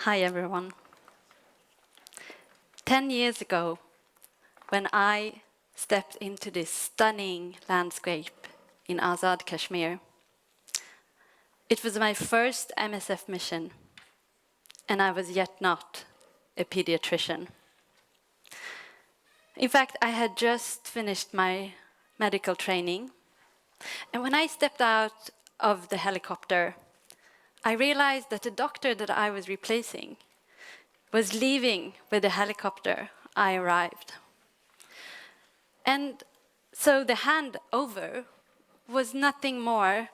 Hi, everyone. 10 years ago, when I stepped into this stunning landscape in Azad, Kashmir, it was my first MSF mission, and I was yet not a pediatrician. In fact, I had just finished my medical training, and when I stepped out of the helicopter, I realized that the doctor that I was replacing was leaving with the helicopter I arrived. And so the handover was nothing more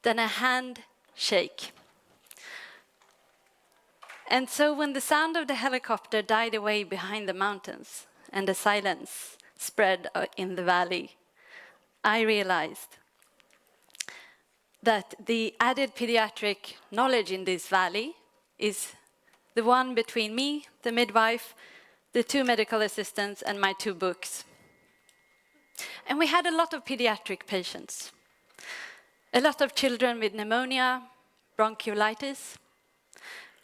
than a handshake. And so when the sound of the helicopter died away behind the mountains and the silence spread in the valley, I realized that the added pediatric knowledge in this valley is the one between me, the midwife, the 2 medical assistants, and my 2 books. And we had a lot of pediatric patients. A lot of children with pneumonia, bronchiolitis.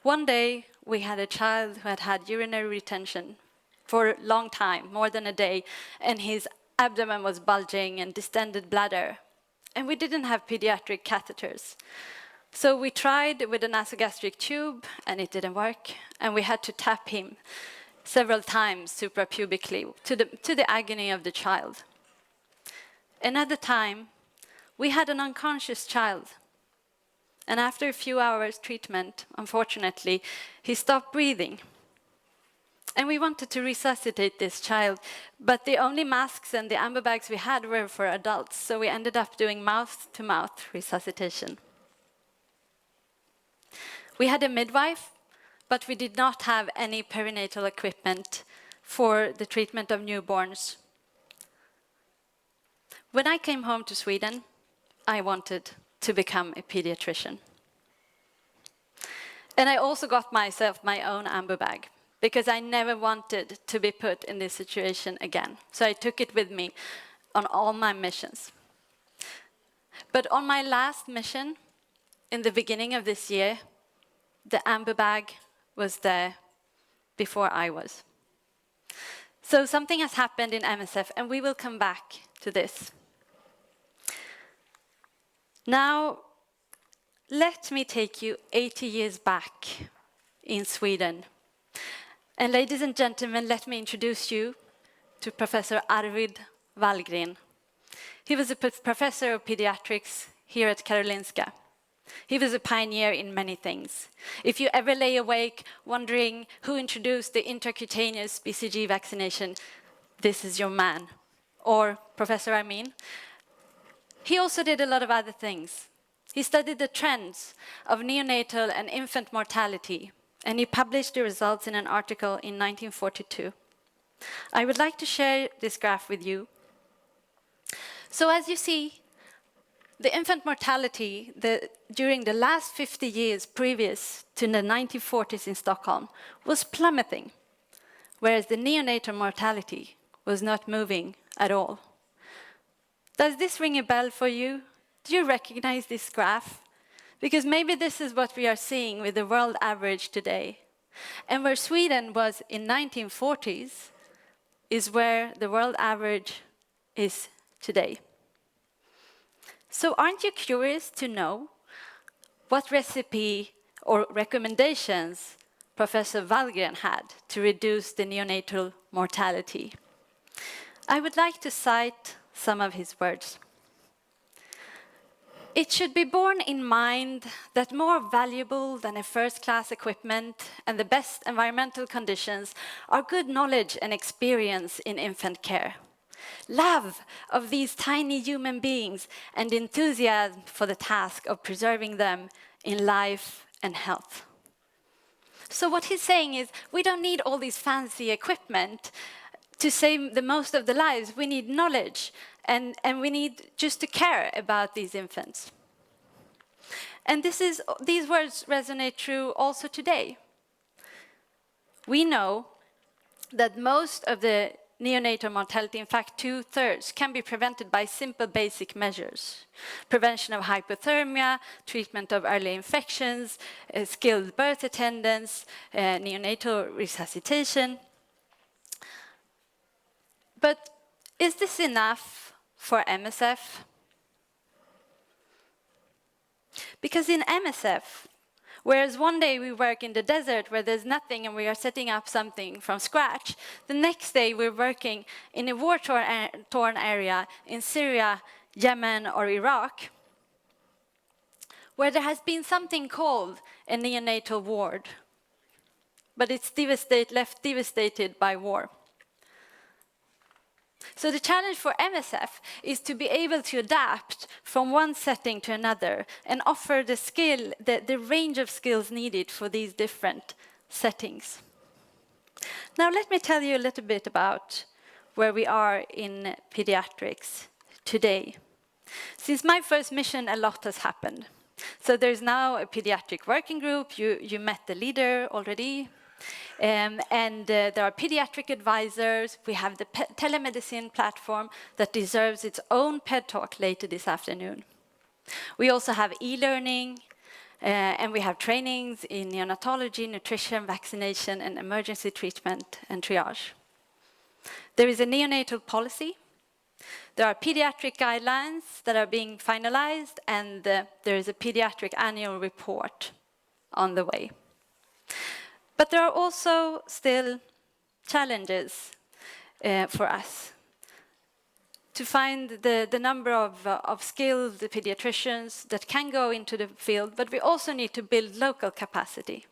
One day, we had a child who had had urinary retention for a long time, more than a day, and his abdomen was bulging and distended bladder. And we didn't have pediatric catheters. So we tried with a nasogastric tube, and it didn't work, and we had to tap him several times suprapubically to the agony of the child. Another time, we had an unconscious child, and after a few hours treatment, unfortunately, he stopped breathing. And we wanted to resuscitate this child, but the only masks and the amber bags we had were for adults, so we ended up doing mouth-to-mouth resuscitation. We had a midwife, but we did not have any perinatal equipment for the treatment of newborns. When I came home to Sweden, I wanted to become a pediatrician. And I also got myself my own amber bag, because I never wanted to be put in this situation again. So I took it with me on all my missions. But on my last mission, in the beginning of this year, the amber bag was there before I was. So something has happened in MSF, and we will come back to this. Now, let me take you 80 years back in Sweden. And ladies and gentlemen, let me introduce you to Professor Arvid Wallgren. He was a professor of pediatrics here at Karolinska. He was a pioneer in many things. If you ever lay awake wondering who introduced the intracutaneous BCG vaccination, this is your man, or Professor Armin. He also did a lot of other things. He studied the trends of neonatal and infant mortality, and he published the results in an article in 1942. I would like to share this graph with you. So as you see, the infant mortality during the last 50 years previous to the 1940s in Stockholm was plummeting, whereas the neonatal mortality was not moving at all. Does this ring a bell for you? Do you recognize this graph? Because maybe this is what we are seeing with the world average today. And where Sweden was in 1940s is where the world average is today. So aren't you curious to know what recipe or recommendations Professor Wallgren had to reduce the neonatal mortality? I would like to cite some of his words. It should be borne in mind that more valuable than a first-class equipment and the best environmental conditions are good knowledge and experience in infant care. Love of these tiny human beings and enthusiasm for the task of preserving them in life and health. So what he's saying is, we don't need all this fancy equipment to save the most of the lives. We need knowledge, and we need just to care about these infants. And these words resonate true also today. We know that most of the neonatal mortality, in fact 2/3, can be prevented by simple basic measures. Prevention of hypothermia, treatment of early infections, skilled birth attendance, neonatal resuscitation. But is this enough for MSF? Because in MSF, whereas one day we work in the desert where there's nothing and we are setting up something from scratch, the next day we're working in a war-torn area in Syria, Yemen, or Iraq, where there has been something called a neonatal ward, but it's left devastated by war. So the challenge for MSF is to be able to adapt from one setting to another and offer the range of skills needed for these different settings. Now let me tell you a little bit about where we are in pediatrics today. Since my first mission, a lot has happened. So there's now a pediatric working group. You met the leader already. There are pediatric advisors. We have the telemedicine platform that deserves its own PaEDTalk later this afternoon. We also have e-learning, and we have trainings in neonatology, nutrition, vaccination, and emergency treatment and triage. There is a neonatal policy. There are pediatric guidelines that are being finalized, and there is a pediatric annual report on the way. But there are also still challenges for us to find the number of skilled pediatricians that can go into the field, but we also need to build local capacity.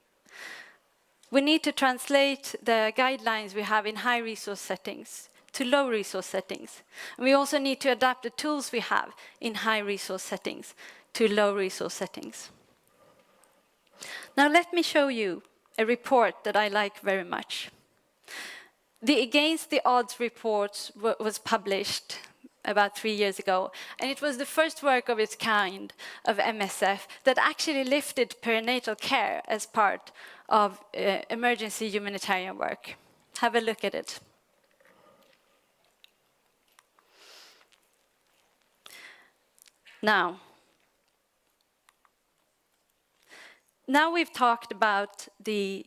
We need to translate the guidelines we have in high-resource settings to low-resource settings. And we also need to adapt the tools we have in high-resource settings to low-resource settings. Now let me show you a report that I like very much. The Against the Odds report was published about 3 years ago, and it was the first work of its kind of MSF that actually lifted perinatal care as part of emergency humanitarian work. Have a look at it. Now we've talked about the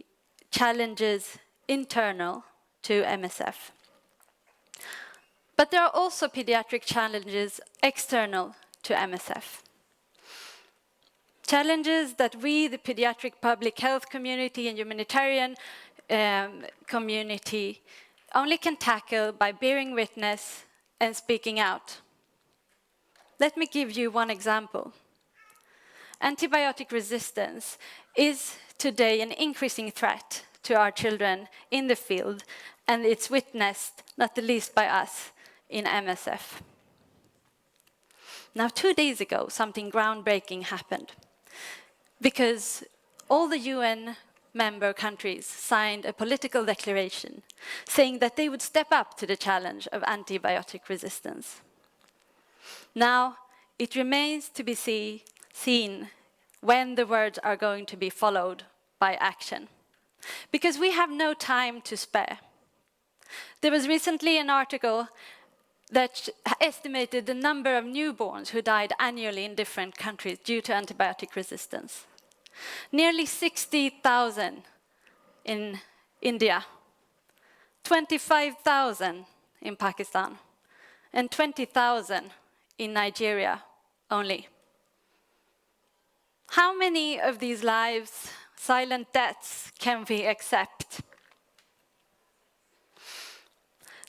challenges internal to MSF. But there are also pediatric challenges external to MSF. Challenges that we, the pediatric public health community and humanitarian community, only can tackle by bearing witness and speaking out. Let me give you one example. Antibiotic resistance is today an increasing threat to our children in the field, and it's witnessed, not the least by us, in MSF. Now, 2 days ago, something groundbreaking happened, because all the UN member countries signed a political declaration saying that they would step up to the challenge of antibiotic resistance. Now, it remains to be seen when the words are going to be followed by action, because we have no time to spare. There was recently an article that estimated the number of newborns who died annually in different countries due to antibiotic resistance. Nearly 60,000 in India, 25,000 in Pakistan, and 20,000 in Nigeria only. How many of these lives, silent deaths, can we accept?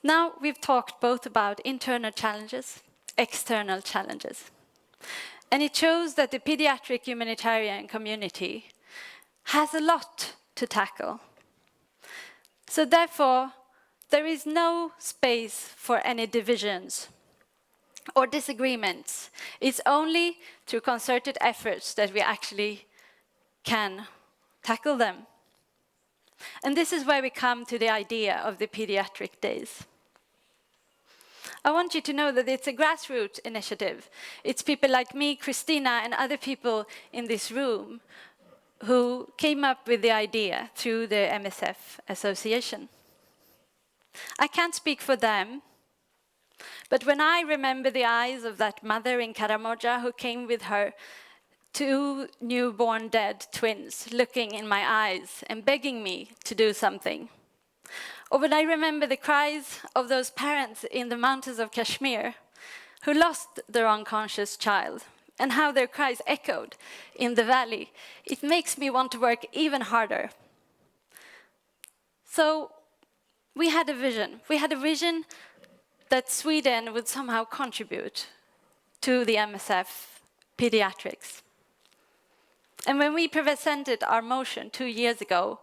Now we've talked both about internal challenges, external challenges. And it shows that the pediatric humanitarian community has a lot to tackle. So therefore, there is no space for any divisions or disagreements. It's only through concerted efforts that we actually can tackle them. And this is where we come to the idea of the Paediatric Days. I want you to know that it's a grassroots initiative. It's people like me, Christina, and other people in this room who came up with the idea through the MSF Association. I can't speak for them, but when I remember the eyes of that mother in Karamoja who came with her 2 newborn dead twins looking in my eyes and begging me to do something, or when I remember the cries of those parents in the mountains of Kashmir who lost their unconscious child, and how their cries echoed in the valley, it makes me want to work even harder. So we had a vision. We had a vision that Sweden would somehow contribute to the MSF Paediatrics. And when we presented our motion 2 years ago,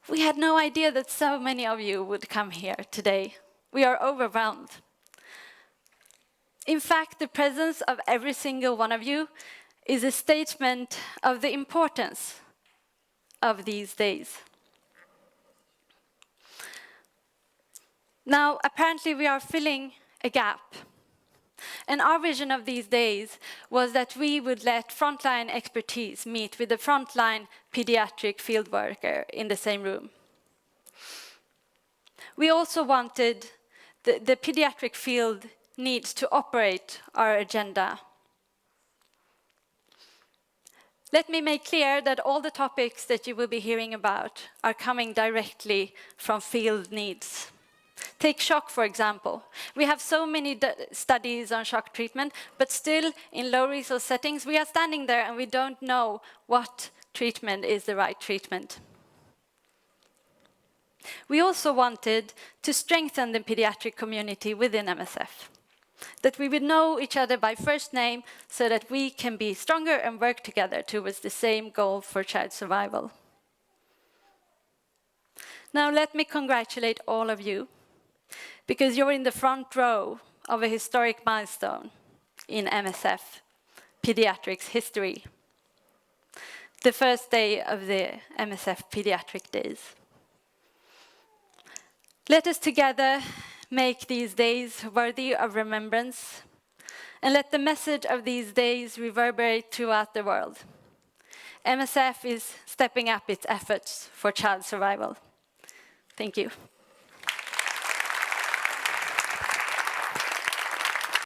we had no idea that so many of you would come here today. We are overwhelmed. In fact, the presence of every single one of you is a statement of the importance of these days. Now, apparently we are filling a gap. And our vision of these days was that we would let frontline expertise meet with the frontline pediatric field worker in the same room. We also wanted the pediatric field needs to operate our agenda. Let me make clear that all the topics that you will be hearing about are coming directly from field needs. Take shock, for example. We have so many studies on shock treatment, but still in low-resource settings, we are standing there and we don't know what treatment is the right treatment. We also wanted to strengthen the pediatric community within MSF, that we would know each other by first name so that we can be stronger and work together towards the same goal for child survival. Now let me congratulate all of you, because you're in the front row of a historic milestone in MSF Paediatrics history, the first day of the MSF Paediatric Days. Let us together make these days worthy of remembrance, and let the message of these days reverberate throughout the world. MSF is stepping up its efforts for child survival. Thank you.